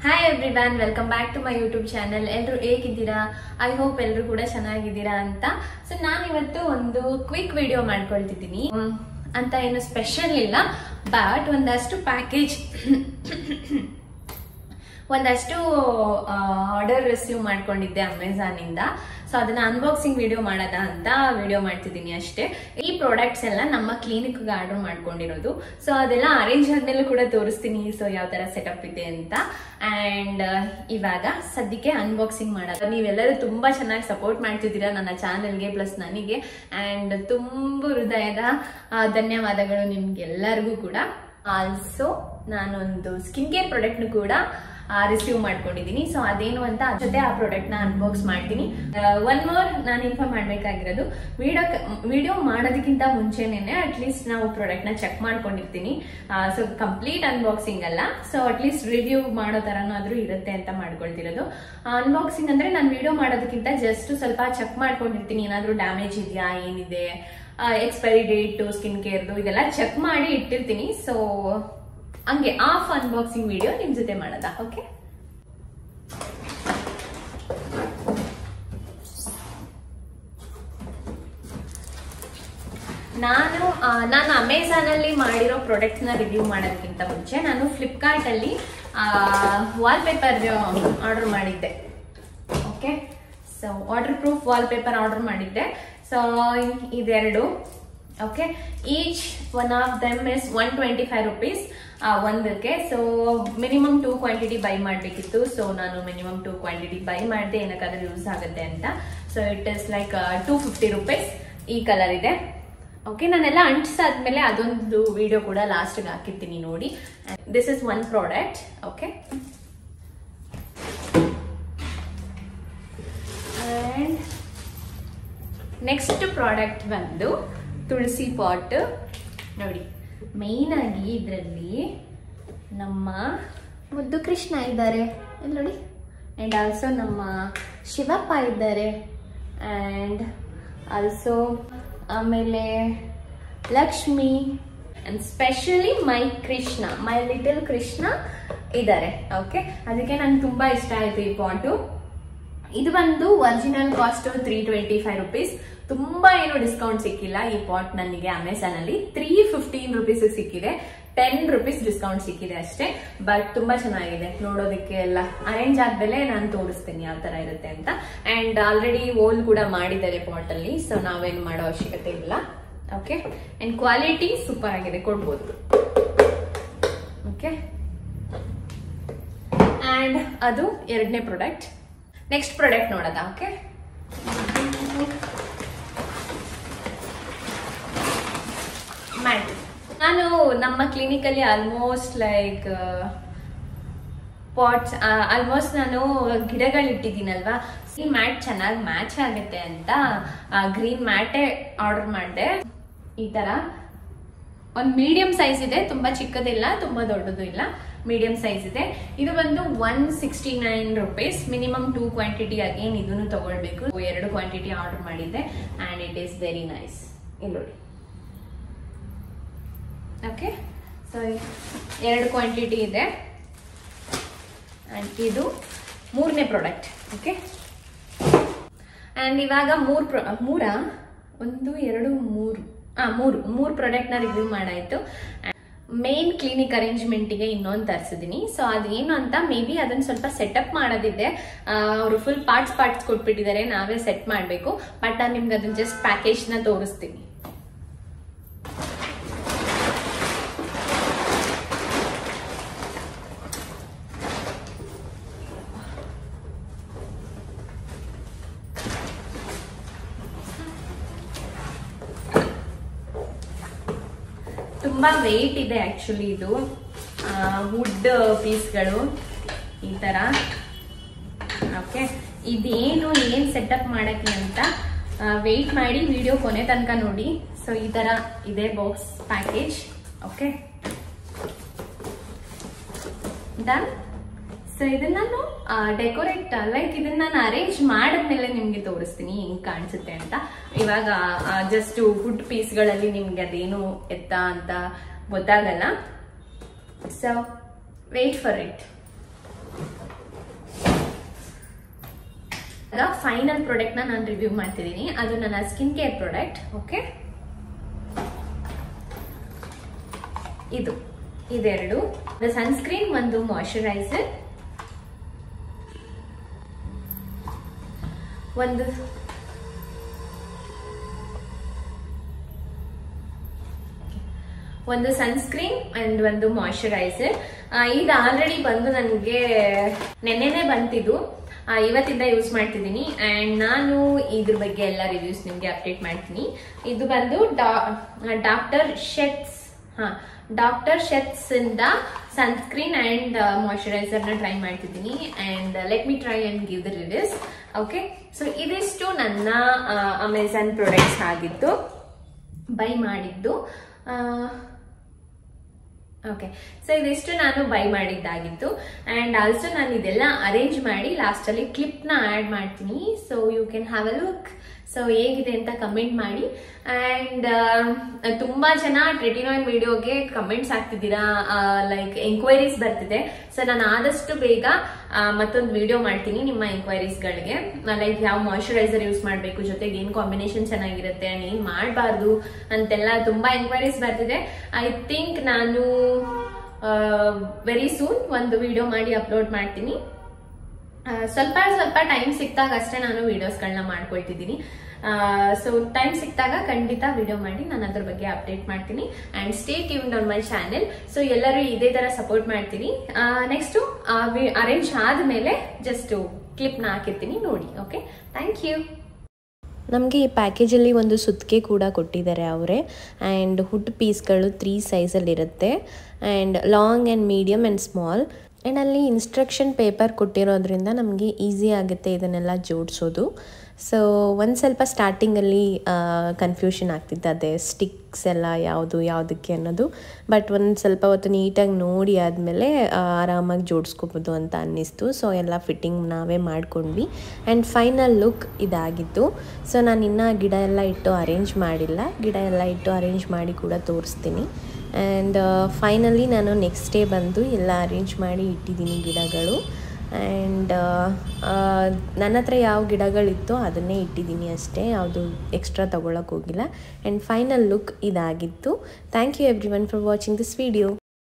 Hi everyone, welcome back to my YouTube channel. ಎಲ್ಲರೂ ಹೇಗಿದ್ದೀರಾ? I hope ಎಲ್ಲರೂ ಕೂಡ ಚೆನ್ನಾಗಿದ್ದೀರಾ ಅಂತ. ಸೊ ನಾನಿವತ್ತು ಒಂದು ಕ್ವಿಕ್ ವಿಡಿಯೋ ಮಾಡ್ಕೊಳ್ತಿದ್ದೀನಿ. ಅಂತ ಏನು ಸ್ಪೆಷಲ್ ಇಲ್ಲ, ಬಟ್ ಒಂದಷ್ಟು ಆರ್ಡರ್ ರಿಸೀವ್ ಮಾಡ್ಕೊಂಡಿದ್ದೆ ಅಮೆಝಾನ್ ಇಂದ. ಸೊ ಅದನ್ನ ಅನ್ಬಾಕ್ಸಿಂಗ್ ವಿಡಿಯೋ ಮಾಡೋದ ಅಂತ ವಿಡಿಯೋ ಮಾಡ್ತಿದ್ದೀನಿ ಅಷ್ಟೇ. ಈ ಪ್ರಾಡಕ್ಟ್ಸ್ ಎಲ್ಲ ನಮ್ಮ ಕ್ಲಿನಿಕ್ ಆರ್ಡರ್ ಮಾಡ್ಕೊಂಡಿರೋದು. ಸೊ ಅದೆಲ್ಲ ಅರೇಂಜ್ ಆದ್ಮೇಲೆ ಕೂಡ ತೋರಿಸ್ತೀನಿ, ಸೊ ಯಾವ ತರ ಸೆಟಪ್ ಇದೆ ಅಂತ. ಅಂಡ್ ಇವಾಗ ಸದ್ಯಕ್ಕೆ ಅನ್ಬಾಕ್ಸಿಂಗ್ ಮಾಡೋದು. ನೀವೆಲ್ಲರೂ ತುಂಬಾ ಚೆನ್ನಾಗಿ ಸಪೋರ್ಟ್ ಮಾಡ್ತಿದ್ದೀರಾ ನನ್ನ ಚಾನೆಲ್ಗೆ, ಪ್ಲಸ್ ನನಗೆ. ಅಂಡ್ ತುಂಬಾ ಹೃದಯದ ಧನ್ಯವಾದಗಳು ನಿಮ್ಗೆಲ್ಲರಿಗೂ ಕೂಡ. ಆಲ್ಸೋ ನಾನೊಂದು ಸ್ಕಿನ್ ಕೇರ್ ಪ್ರಾಡಕ್ಟ್ ಕೂಡ ರಿಸೀವ್ ಮಾಡ್ಕೊಂಡಿದ್ದೀನಿ. ಸೊ ಅದೇನು ಅಂತ ಜೊತೆ ಆ ಪ್ರಾಡಕ್ಟ್ ನ ಅನ್ಬಾಕ್ಸ್ ಮಾಡ್ತೀನಿ. ಒನ್ ಮೋರ್ ನಾನು ಇನ್ಫಾರ್ಮ್ ಮಾಡ್ಬೇಕಾಗಿರೋದು, ವಿಡಿಯೋ ಮಾಡೋದಕ್ಕಿಂತ ಮುಂಚೆನೆ ಅಟ್ಲೀಸ್ಟ್ ನಾವು ಪ್ರಾಡಕ್ಟ್ ನ ಚೆಕ್ ಮಾಡ್ಕೊಂಡಿರ್ತೀನಿ. ಸೊ ಕಂಪ್ಲೀಟ್ ಅನ್ಬಾಕ್ಸಿಂಗ್ ಅಲ್ಲ, ಸೊ ಅಟ್ಲೀಸ್ಟ್ ರಿವ್ಯೂ ಮಾಡೋ ತರನಾದ್ರೂ ಇರುತ್ತೆ ಅಂತ ಮಾಡ್ಕೊಳ್ತಿರೋದು. ಅನ್ಬಾಕ್ಸಿಂಗ್ ಅಂದ್ರೆ ನಾನು ವಿಡಿಯೋ ಮಾಡೋದಕ್ಕಿಂತ ಜಸ್ಟ್ ಸ್ವಲ್ಪ ಚೆಕ್ ಮಾಡ್ಕೊಂಡಿರ್ತೀನಿ, ಏನಾದ್ರೂ ಡ್ಯಾಮೇಜ್ ಇದೆಯಾ, ಏನಿದೆ, ಎಕ್ಸ್ಪೈರಿ ಡೇಟ್, ಸ್ಕಿನ್ ಕೇರ್ದು ಇದೆಲ್ಲ ಚೆಕ್ ಮಾಡಿ ಇಟ್ಟಿರ್ತೀನಿ. ಸೊ ಹಂಗೆ ಆಫ್ ಅನ್ಬಾಕ್ಸಿಂಗ್ ವಿಡಿಯೋ ನಿಮ್ ಜೊತೆ ಮಾಡೋದಾ? ಓಕೆ, ನಾನು ಅಮೆಝಾನ್ ಅಲ್ಲಿ ಮಾಡಿರೋ ಪ್ರಾಡಕ್ಟ್ ನ ರಿವ್ಯೂ ಮಾಡೋದಕ್ಕಿಂತ ಮುಂಚೆ ನಾನು ಫ್ಲಿಪ್ಕಾರ್ಟ್ ಅಲ್ಲಿ ವಾಲ್ ಪೇಪರ್ ಆರ್ಡರ್ ಮಾಡಿದ್ದೆ. Okay, so water proof wall paper order ಮಾಡಿದ್ದೆ. ಸೊ ಇದೆರಡು. Okay, each one of them is 125 rupees ಒಂದಕ್ಕೆ. ಸೊ ಮಿನಿಮಮ್ 2 ಕ್ವಾಂಟಿಟಿ ಬೈ ಮಾಡಬೇಕಿತ್ತು. ಸೊ ನಾನು ಮಿನಿಮಮ್ 2 ಕ್ವಾಂಟಿಟಿ ಬೈ ಮಾಡಿದೆ, ಏನಕ್ಕಾದ್ರೂ ಯೂಸ್ ಆಗುತ್ತೆ ಅಂತ. So it is like 250 rupees. ಈ ಕಲರ್ ಇದೆ. ಓಕೆ, ನಾನೆಲ್ಲ ಅಂಟಿಸಾದ್ಮೇಲೆ ಅದೊಂದು ವಿಡಿಯೋ ಕೂಡ ಲಾಸ್ಟ್ಗೆ ಹಾಕಿರ್ತೀನಿ ನೋಡಿ. This is one product. Okay, and next product ಬಂದು ತುಳಸಿ ಪಾಟ್. ನೋಡಿ, ಮೇನ್ ಆಗಿ ಇದರಲ್ಲಿ ನಮ್ಮ ಮುದ್ದು ಕೃಷ್ಣ ಇದ್ದಾರೆ ಇಲ್ಲಿ ನೋಡಿ, ಅಂಡ್ ಆಲ್ಸೋ ನಮ್ಮ ಶಿವಪ್ಪ ಇದ್ದಾರೆ, ಅಂಡ್ ಆಲ್ಸೋ ಆಮೇಲೆ Lakshmi, and specially my Krishna, my little Krishna ಇದ್ದಾರೆ. ಓಕೆ, ಅದಕ್ಕೆ ನಂಗೆ ತುಂಬಾ ಇಷ್ಟ ಆಯ್ತು ಈ ಪಾಟು. ಇದು ಬಂದು ಒರಿಜಿನಲ್ ಕಾಸ್ಟ್ 325 rupees. ತುಂಬಾ ಏನು ಡಿಸ್ಕೌಂಟ್ ಸಿಕ್ಕಿಲ್ಲ. ಈ ಪಾಟ್ ನನಗೆ ಅಮೆಝಾನ್ ಅಲ್ಲಿ 315 rupees ಸಿಕ್ಕಿದೆ. 10 rupees ಡಿಸ್ಕೌಂಟ್ ಸಿಕ್ಕಿದೆ ಅಷ್ಟೇ. ಬಟ್ ತುಂಬಾ ಚೆನ್ನಾಗಿದೆ ನೋಡೋದಕ್ಕೆ. ಎಲ್ಲ ಅರೇಂಜ್ ಆದ್ಮೇಲೆ ನಾನು ತೋರಿಸ್ತೀನಿ ಯಾವ ತರ ಇರುತ್ತೆ ಅಂತ. ಅಂಡ್ ಆಲ್ರೆಡಿ ಹೋಲ್ ಕೂಡ ಮಾಡಿದ್ದಾರೆ ಪಾಟ್ ಅಲ್ಲಿ, ಸೊ ನಾವೇನು ಮಾಡೋ ಅವಶ್ಯಕತೆ ಇಲ್ಲ. ಓಕೆ, ಅಂಡ್ ಕ್ವಾಲಿಟಿ ಸೂಪರ್ ಆಗಿದೆ, ಕೊಡ್ಬೋದು. ಓಕೆ, ಅಂಡ್ ಅದು ಎರಡನೇ ಪ್ರಾಡಕ್ಟ್. ನೆಕ್ಸ್ಟ್ ಪ್ರಾಡಕ್ಟ್ ನೋಡೋದಾ? ಓಕೆ, ಮ್ಯಾಟ್. ನಾನು ನಮ್ಮ ಕ್ಲಿನಿಕ್ ಅಲ್ಲಿ ಆಲ್ಮೋಸ್ಟ್ ಲೈಕ್ ಪಾಟ್ಸ್ ಆಲ್ಮೋಸ್ಟ್ ನಾನು ಗಿಡಗಳಿಟ್ಟಿದ್ದೀನಲ್ವಾ, ಈ ಮ್ಯಾಟ್ ಚೆನ್ನಾಗಿ ಮ್ಯಾಚ್ ಆಗುತ್ತೆ ಅಂತ ಗ್ರೀನ್ ಮ್ಯಾಟೇ ಆರ್ಡರ್ ಮಾಡಿದೆ. ಈ ತರ ಒಂದು ಮೀಡಿಯಂ ಸೈಜ್ ಇದೆ, ತುಂಬಾ ಚಿಕ್ಕದಿಲ್ಲ, ತುಂಬಾ ದೊಡ್ಡದು ಇಲ್ಲ, ಮೀಡಿಯಂ ಸೈಜ್ ಇದೆ. ಇದು ಬಂದು 169 rupees. ಮಿನಿಮಮ್ 2 ಕ್ವಾಂಟಿಟಿ ಅಗೇನ್ ಇದನ್ನು ತಗೊಳ್ಬೇಕು. 2 ಕ್ವಾಂಟಿಟಿ ಆರ್ಡರ್ ಮಾಡಿದ್ದೆ, and it is very nice. ಇಲ್ಲಿ ನೋಡಿ. ಓಕೆ, ಸೊ 2 ಕ್ವಾಂಟಿಟಿ ಇದೆ, ಅಂಡ್ ಇದು ಮೂರನೇ ಪ್ರಾಡಕ್ಟ್. ಓಕೆ, ಅಂಡ್ ಇವಾಗ ಮೂರು ಪ್ರಾಡಕ್ಟ್ ನ ರಿವ್ಯೂ ಮಾಡಾಯ್ತು. ಮೇನ್ ಕ್ಲಿನಿಕ್ ಅರೇಂಜ್ಮೆಂಟ್ಗೆ ಇನ್ನೊಂದು ತರಿಸಿದೀನಿ. ಸೊ ಅದೇನು ಅಂತ ಮೇ ಬಿ ಅದನ್ನ ಸ್ವಲ್ಪ ಸೆಟಪ್ ಮಾಡೋದಿದೆ. ಅವರು ಫುಲ್ ಪಾರ್ಟ್ಸ್ ಕೊಟ್ಬಿಟ್ಟಿದ್ದಾರೆ, ನಾವೇ ಸೆಟ್ ಮಾಡಬೇಕು. ಬಟ್ ನಾನು ನಿಮ್ಗೆ ಅದನ್ನ ಜಸ್ಟ್ ಪ್ಯಾಕೇಜ್ ನ ತೋರಿಸ್ತೀನಿ. ತುಂಬಾ ವೆಯ್ಟ್ ಇದೆ ಆಕ್ಚುಲಿ. ಇದು ವುಡ್ ಪೀಸ್ಗಳು ಈ ತರ. ಓಕೆ, ಇದೇನು ಏನ್ ಸೆಟಪ್ ಮಾಡಕ್ಕೆ ಅಂತ ವೆಯ್ಟ್ ಮಾಡಿ ವಿಡಿಯೋ ಕೊನೆ ತನಕ ನೋಡಿ. ಸೊ ಈ ತರ ಇದೆ box package. Okay, done. So ಇದನ್ನ ನಾನು ಡೆಕೋರೇಟ್ ಲೈಕ್ ಇದನ್ನ ನಾನು ಅರೇಂಜ್ ಮಾಡಿದ್ಮೇಲೆ ನಿಮ್ಗೆ ತೋರಿಸ್ತೀನಿ ಹೆಂಗ್ ಕಾಣಿಸುತ್ತೆ ಅಂತ. ಇವಾಗ ಜಸ್ಟ್ ವುಡ್ ಪೀಸ್ಗಳಲ್ಲಿ ನಿಮ್ಗೆ ಅದೇನು ಎತ್ತ ಅಂತ ಗೊತ್ತಾಗಲ್ಲ. So wait for it. Final ಪ್ರಾಡಕ್ಟ್ನ ನಾನು ರಿವ್ಯೂ ಮಾಡ್ತಿದ್ದೀನಿ. ಅದು ನನ್ನ ಸ್ಕಿನ್ ಕೇರ್ ಪ್ರಾಡಕ್ಟ್. ಓಕೆ, ಇದೆರಡು, ಸನ್ಸ್ಕ್ರೀನ್, ಒಂದು ಮಾಯಶ್ಚರೈಸರ್, ಒಂದು ಸನ್ಸ್ಕ್ರೀನ್ ಅಂಡ್ ಒಂದು ಮಾಯಶ್ಚರೈಸರ್. ಇದು ಆಲ್ರೆಡಿ ಬಂದು ನನಗೆ ನೆನ್ನೆನೆ ಬಂತಿದ್ದು, ಇವತ್ತಿಂದ ಯೂಸ್ ಮಾಡ್ತಿದ್ದೀನಿ. ಅಂಡ್ ನಾನು ಇದ್ರ ಬಗ್ಗೆ ಎಲ್ಲ ರಿವ್ಯೂಸ್ ನಿಮ್ಗೆ ಅಪ್ಡೇಟ್ ಮಾಡ್ತೀನಿ. ಇದು ಬಂದು ಡಾಕ್ಟರ್ ಶೆಟ್ಸ್ ಇಂದ ಸನ್ಸ್ಕ್ರೀನ್ ಅಂಡ್ ಮಾಯಶ್ಚರೈಸರ್ ನ ಟ್ರೈ ಮಾಡ್ತಿದ್ದೀನಿ. And let me try and give the reviews. Okay, so ಇದಿಷ್ಟು ನನ್ನ ಅಮೆಝಾನ್ ಪ್ರಾಡಕ್ಟ್ಸ್ ಆಗಿತ್ತು, ಬೈ ಮಾಡಿದ್ದು. ಓಕೆ, ಸೊ ಇದಿಷ್ಟು ನಾನು ಬೈ ಮಾಡಿದ್ದಾಗಿತ್ತು. ಅಂಡ್ ಆಲ್ಸೋ ನಾನು ಇದೆಲ್ಲ ಅರೇಂಜ್ ಮಾಡಿ ಲಾಸ್ಟ್ ಅಲ್ಲಿ ಕ್ಲಿಪ್ ನ ಆಡ್ ಮಾಡ್ತೀನಿ. So you can have a look. So ಹೇಗಿದೆ ಅಂತ ಕಮೆಂಟ್ ಮಾಡಿ. ಅಂಡ್ ತುಂಬಾ ಜನ ಟ್ರೆಟಿನಾಯ್ಲ್ ವಿಡಿಯೋಗೆ ಕಮೆಂಟ್ಸ್ ಆಗ್ತಿದ್ದೀರಾ, ಲೈಕ್ ಎಂಕ್ವೈರೀಸ್ ಬರ್ತಿದೆ. ಸೊ ನಾನು ಆದಷ್ಟು ಬೇಗ ಮತ್ತೊಂದು ವಿಡಿಯೋ ಮಾಡ್ತೀನಿ ನಿಮ್ಮ ಎಂಕ್ವೈರೀಸ್ಗಳಿಗೆ, ಲೈಕ್ ಯಾವ ಮಾಯಶ್ಚರೈಸರ್ ಯೂಸ್ ಮಾಡಬೇಕು, ಜೊತೆಗೆ ಏನ್ ಕಾಂಬಿನೇಷನ್ ಚೆನ್ನಾಗಿರುತ್ತೆ ಅಂಡ್ ಏನ್ ಮಾಡಬಾರ್ದು ಅಂತೆಲ್ಲ ತುಂಬಾ ಎಂಕ್ವೈರೀಸ್ ಬರ್ತಿದೆ. ಐ ಥಿಂಕ್ ನಾನು ವೆರಿ ಸೂನ್ ಒಂದು ವಿಡಿಯೋ ಮಾಡಿ ಅಪ್ಲೋಡ್ ಮಾಡ್ತೀನಿ. ಸ್ವಲ್ಪ ಟೈಮ್ ಸಿಕ್ತಾಗ ಅಷ್ಟೇ ನಾನು ವಿಡಿಯೋಸ್ಗಳನ್ನ ಮಾಡ್ಕೊಳ್ತಿದ್ದೀನಿ. ಸೊ ಟೈಮ್ ಸಿಕ್ತಾಗ ಖಂಡಿತ ವಿಡಿಯೋ ಮಾಡಿ ನಾನು ಅದ್ರ ಬಗ್ಗೆ ಅಪ್ಡೇಟ್ ಮಾಡ್ತೀನಿ. And stay tuned on my channel. So ಎಲ್ಲರೂ ಇದೇ ತರ ಸಪೋರ್ಟ್ ಮಾಡ್ತೀನಿ. ನೆಕ್ಸ್ಟ್ ಅರೇಂಜ್ ಆದ್ಮೇಲೆ ಜಸ್ಟ್ ಕ್ಲಿಪ್ ನ ಹಾಕಿರ್ತೀನಿ, ನೋಡಿ. Okay, thank you. ನಮಗೆ ಈ ಪ್ಯಾಕೇಜಲ್ಲಿ ಒಂದು ಸುತ್ತಿಗೆ ಕೂಡ ಕೊಟ್ಟಿದ್ದಾರೆ ಅವರೇ. ಆ್ಯಂಡ್ ಹುಡ್ ಪೀಸ್ಗಳು 3 ಸೈಜಲ್ಲಿರುತ್ತೆ. And long and medium and small. And ಅಲ್ಲಿ ಇನ್ಸ್ಟ್ರಕ್ಷನ್ ಪೇಪರ್ ಕೊಟ್ಟಿರೋದ್ರಿಂದ ನಮಗೆ ಈಸಿ ಆಗುತ್ತೆ ಇದನ್ನೆಲ್ಲ ಜೋಡಿಸೋದು. ಸೊ ಒಂದು ಸ್ವಲ್ಪ ಸ್ಟಾರ್ಟಿಂಗಲ್ಲಿ ಕನ್ಫ್ಯೂಷನ್ ಆಗ್ತಿತ್ತು, ಅದೇ ಸ್ಟಿಕ್ಸ್ ಎಲ್ಲ ಯಾವುದಕ್ಕೆ ಅನ್ನೋದು. ಬಟ್ ಒಂದು ಸ್ವಲ್ಪ ಹೊತ್ತು ನೀಟಾಗಿ ನೋಡಿ ಆದಮೇಲೆ ಆರಾಮಾಗಿ ಜೋಡಿಸ್ಕೋಬೋದು ಅಂತ ಅನ್ನಿಸ್ತು. ಸೊ ಎಲ್ಲ ಫಿಟ್ಟಿಂಗ್ ನಾವೇ ಮಾಡ್ಕೊಂಡ್ವಿ. ಆ್ಯಂಡ್ ಫೈನಲ್ ಲುಕ್ ಇದಾಗಿತ್ತು. ಸೊ ನಾನು ಇನ್ನೂ ಗಿಡ ಎಲ್ಲ ಇಟ್ಟು ಅರೇಂಜ್ ಮಾಡಿಲ್ಲ, ಗಿಡ ಎಲ್ಲ ಇಟ್ಟು ಅರೇಂಜ್ ಮಾಡಿ ಕೂಡ ತೋರಿಸ್ತೀನಿ. ಆ್ಯಂಡ್ ಫೈನಲಿ ನಾನು ನೆಕ್ಸ್ಟ್ ಡೇ ಬಂದು ಎಲ್ಲ ಅರೇಂಜ್ ಮಾಡಿ ಇಟ್ಟಿದ್ದೀನಿ ಗಿಡಗಳು. ಆ್ಯಂಡ್ ನನ್ನ ಹತ್ರ ಯಾವ ಗಿಡಗಳಿತ್ತೋ ಅದನ್ನೇ ಇಟ್ಟಿದ್ದೀನಿ ಅಷ್ಟೇ, ಯಾವುದು ಎಕ್ಸ್ಟ್ರಾ ತೊಗೊಳಕ್ಕೆ ಹೋಗಿಲ್ಲ. ಆ್ಯಂಡ್ ಫೈನಲ್ ಲುಕ್ ಇದಾಗಿತ್ತು. Thank you everyone for watching this video.